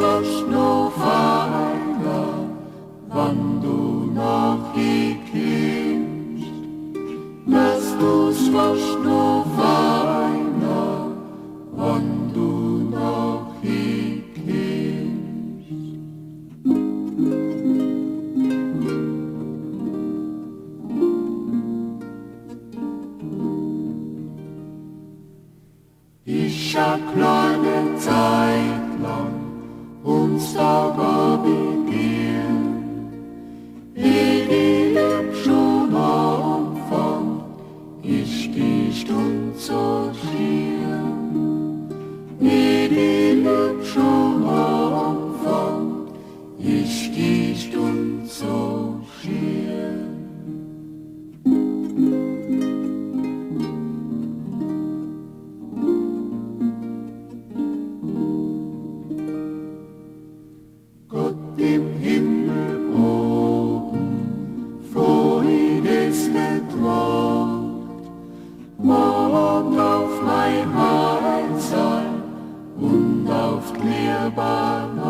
fast noch feiner, wann du noch kommst. Lass du's fast noch feiner, wann du noch kommst. Ich hab kleine Zeit lang uns da begehen, die lieb schon am Anfang, ist die Stund so schier. Die lieb schon am Anfang, ist die Stund so schier. Im Himmel oben, Freudes getracht, morgen auf mein Heil sein und auf Klärbahn